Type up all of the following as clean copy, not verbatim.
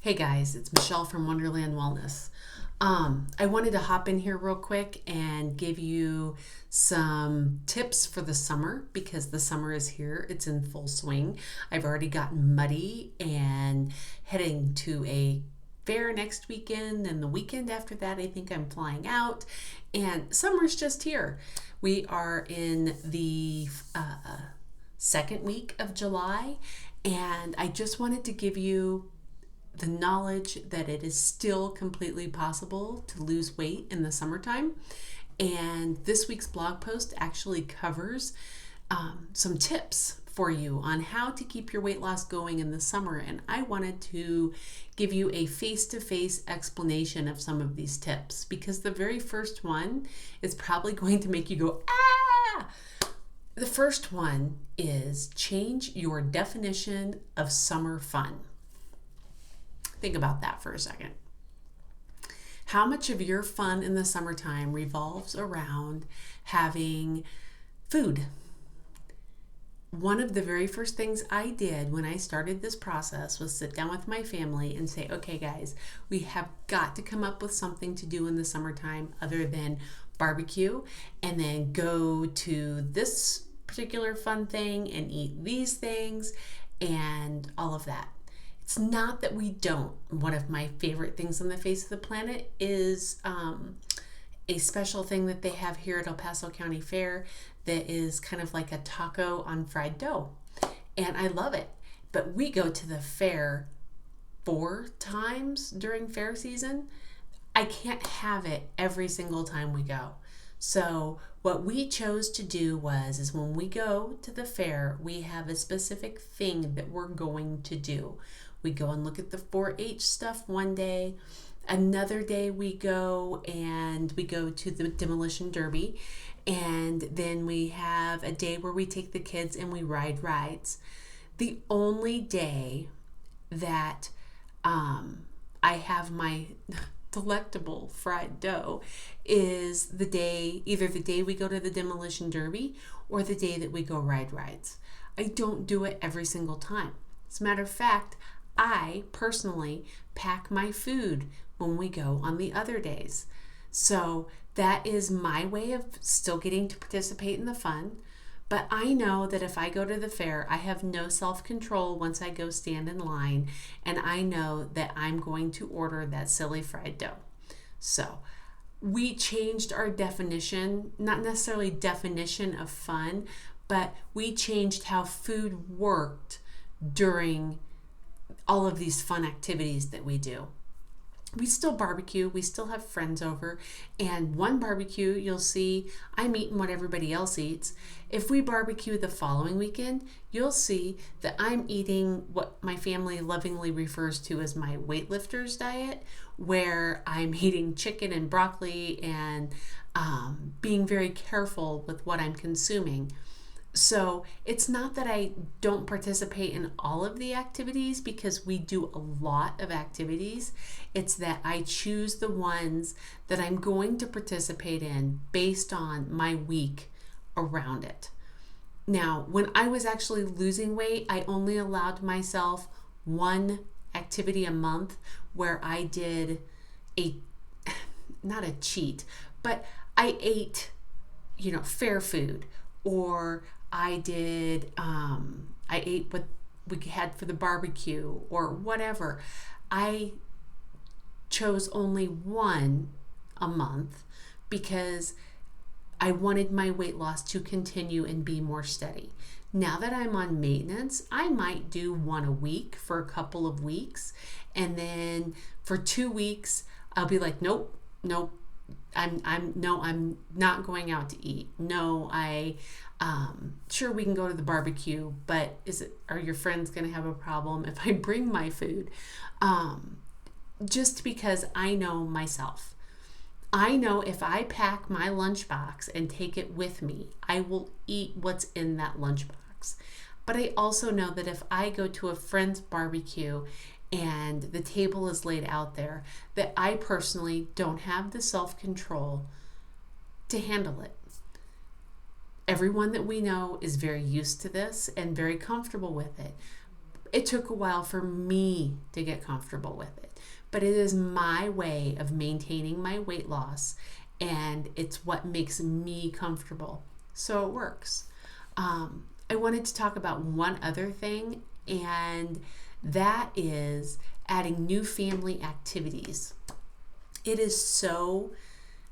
Hey guys, it's Michelle from Wonderland Wellness. I wanted to hop in here real quick and give you some tips for the summer because the summer is here. It's in full swing. I've already gotten muddy and heading to a fair next weekend, and the weekend after that, I think I'm flying out. And summer's just here. We are in the second week of July, and I just wanted to give you the knowledge that it is still completely possible to lose weight in the summertime. And this week's blog post actually covers some tips for you on how to keep your weight loss going in the summer. And I wanted to give you a face-to-face explanation of some of these tips because the very first one is probably going to make you go, ah! The first one is change your definition of summer fun. Think about that for a second. How much of your fun in the summertime revolves around having food? One of the very first things I did when I started this process was sit down with my family and say, okay, guys, we have got to come up with something to do in the summertime other than barbecue and then go to this particular fun thing and eat these things and all of that. It's not that we don't. One of my favorite things on the face of the planet is a special thing that they have here at El Paso County Fair that is kind of like a taco on fried dough. And I love it. But we go to the fair 4 times during fair season. I can't have it every single time we go. So what we chose to do is when we go to the fair, we have a specific thing that we're going to do. We go and look at the 4-H stuff one day. Another day we go to the demolition derby. And then we have a day where we take the kids and we ride rides. The only day that I have my delectable fried dough is either the day we go to the demolition derby or the day that we go ride rides. I don't do it every single time. As a matter of fact, I personally pack my food when we go on the other days. So that is my way of still getting to participate in the fun. But I know that if I go to the fair, I have no self-control once I go stand in line, and I know that I'm going to order that silly fried dough. So we changed our definition, not necessarily definition of fun, but we changed how food worked during all of these fun activities that we do. We still barbecue, we still have friends over, and one barbecue you'll see I'm eating what everybody else eats. If we barbecue the following weekend, you'll see that I'm eating what my family lovingly refers to as my weightlifter's diet, where I'm eating chicken and broccoli and being very careful with what I'm consuming. So it's not that I don't participate in all of the activities because we do a lot of activities. It's that I choose the ones that I'm going to participate in based on my week around it. Now, when I was actually losing weight, I only allowed myself one activity a month where I did not a cheat, but I ate, fair food, or I ate what we had for the barbecue or whatever. I chose only one a month because I wanted my weight loss to continue and be more steady. Now that I'm on maintenance, I might do one a week for a couple of weeks. And then for 2 weeks, I'll be like, nope. I'm not going out to eat. No, sure we can go to the barbecue, but are your friends going to have a problem if I bring my food? Just because I know myself. I know if I pack my lunchbox and take it with me, I will eat what's in that lunchbox. But I also know that if I go to a friend's barbecue and the table is laid out there, that I personally don't have the self-control to handle it. Everyone that we know is very used to this and very comfortable with it. It took a while for me to get comfortable with it, but it is my way of maintaining my weight loss, and it's what makes me comfortable. So it works. I wanted to talk about one other thing, and that is adding new family activities. It is so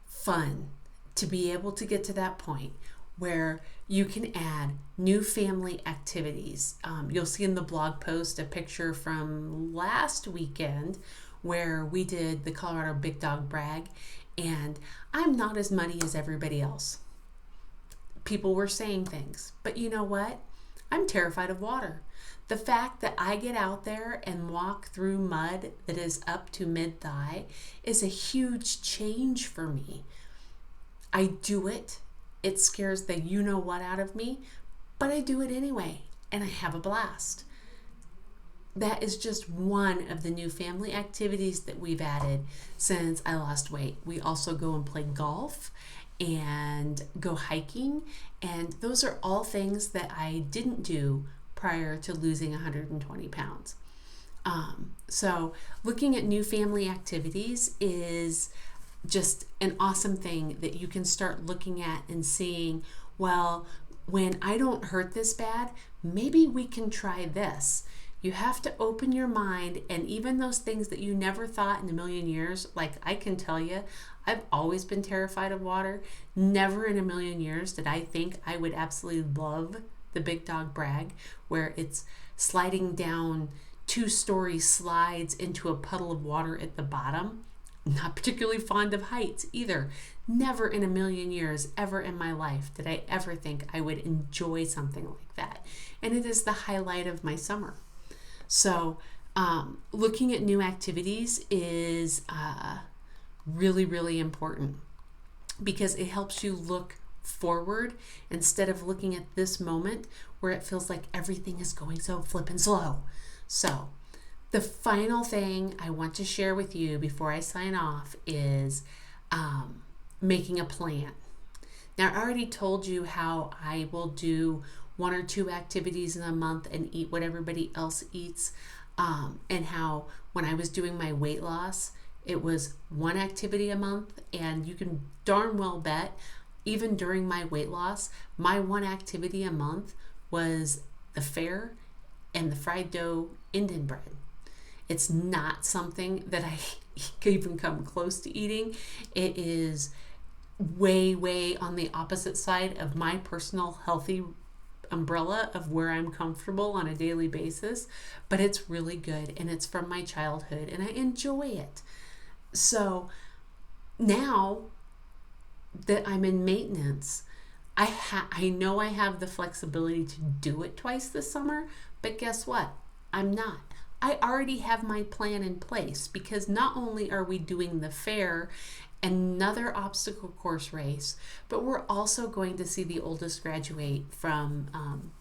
fun to be able to get to that point where you can add new family activities. You'll see in the blog post a picture from last weekend where we did the Colorado Big Dog Bog, and I'm not as muddy as everybody else. People were saying things, but you know what? I'm terrified of water. The fact that I get out there and walk through mud that is up to mid-thigh is a huge change for me. I do it. It scares the you-know-what out of me, but I do it anyway, and I have a blast. That is just one of the new family activities that we've added since I lost weight. We also go and play golf and go hiking, and those are all things that I didn't do prior to losing 120 pounds. So looking at new family activities is just an awesome thing that you can start looking at and seeing, well, when I don't hurt this bad, maybe we can try this. You have to open your mind, and even those things that you never thought in a million years, like I can tell you, I've always been terrified of water. Never in a million years did I think I would absolutely love the Big Dog Bog, where it's sliding down 2-story slides into a puddle of water at the bottom. Not particularly fond of heights either. Never in a million years, ever in my life, did I ever think I would enjoy something like that. And it is the highlight of my summer. So looking at new activities is really, really important because it helps you look forward instead of looking at this moment where it feels like everything is going so flippin' slow. So the final thing I want to share with you before I sign off is making a plan. Now, I already told you how I will do 1 or 2 activities in a month and eat what everybody else eats, and how when I was doing my weight loss, it was 1 activity a month, and you can darn well bet, even during my weight loss, my 1 activity a month was the fair and the fried dough Indian bread. It's not something that I can even come close to eating. It is way, way on the opposite side of my personal healthy umbrella of where I'm comfortable on a daily basis, but it's really good, and it's from my childhood, and I enjoy it. So now that I'm in maintenance, I know I have the flexibility to do it twice this summer, but guess what? I'm not. I already have my plan in place because not only are we doing the fair, another obstacle course race, but we're also going to see the oldest graduate from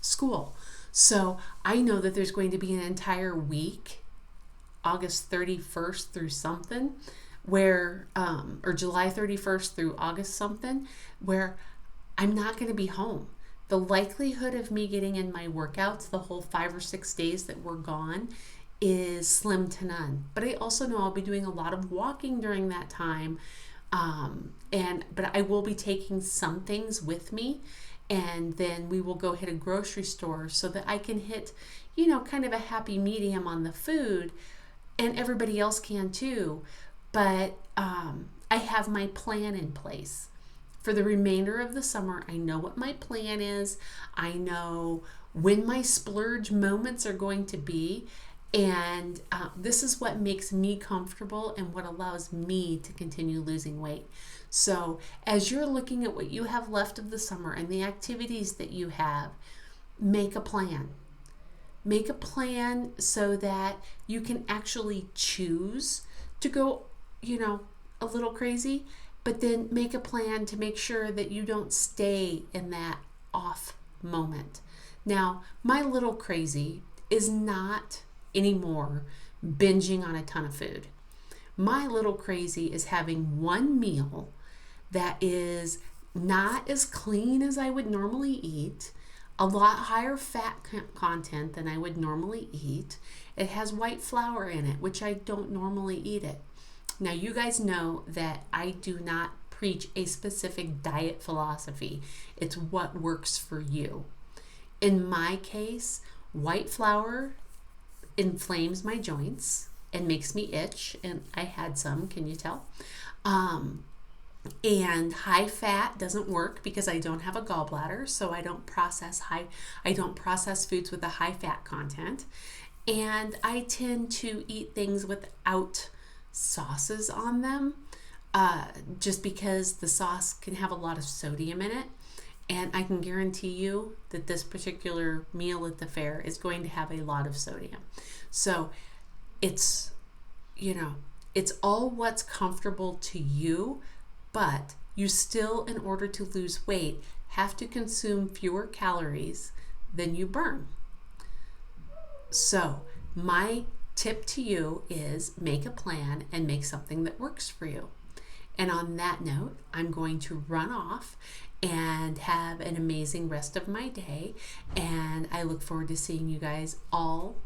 school. So I know that there's going to be an entire week, August 31st through something, where, or July 31st through August something, where I'm not going to be home. The likelihood of me getting in my workouts the whole 5 or 6 days that we're gone is slim to none. But I also know I'll be doing a lot of walking during that time. But I will be taking some things with me, and then we will go hit a grocery store so that I can hit, kind of a happy medium on the food, and everybody else can too. But I have my plan in place. For the remainder of the summer, I know what my plan is. I know when my splurge moments are going to be. And this is what makes me comfortable and what allows me to continue losing weight. So as you're looking at what you have left of the summer and the activities that you have, make a plan. Make a plan so that you can actually choose to go, a little crazy, but then make a plan to make sure that you don't stay in that off moment. Now, my little crazy is not anymore binging on a ton of food. My little crazy is having one meal that is not as clean as I would normally eat, a lot higher fat content than I would normally eat. It has white flour in it, which I don't normally eat it. Now, you guys know that I do not preach a specific diet philosophy. It's what works for you. In my case, white flour inflames my joints and makes me itch, and I had some, can you tell? And high fat doesn't work because I don't have a gallbladder, so I don't process foods with a high fat content. And I tend to eat things without sauces on them, just because the sauce can have a lot of sodium in it. And I can guarantee you that this particular meal at the fair is going to have a lot of sodium. So it's all what's comfortable to you, but you still, in order to lose weight, have to consume fewer calories than you burn. So my tip to you is make a plan and make something that works for you. And on that note, I'm going to run off and have an amazing rest of my day. And I look forward to seeing you guys all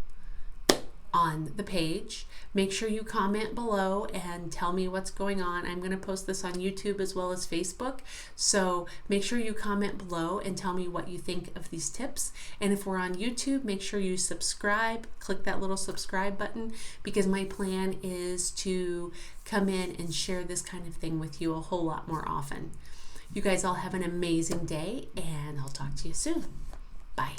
on the page. Make sure you comment below and tell me what's going on. I'm going to post this on YouTube as well as Facebook. So make sure you comment below and tell me what you think of these tips. And if we're on YouTube, make sure you subscribe. Click that little subscribe button, because my plan is to come in and share this kind of thing with you a whole lot more often. You guys all have an amazing day, and I'll talk to you soon. Bye.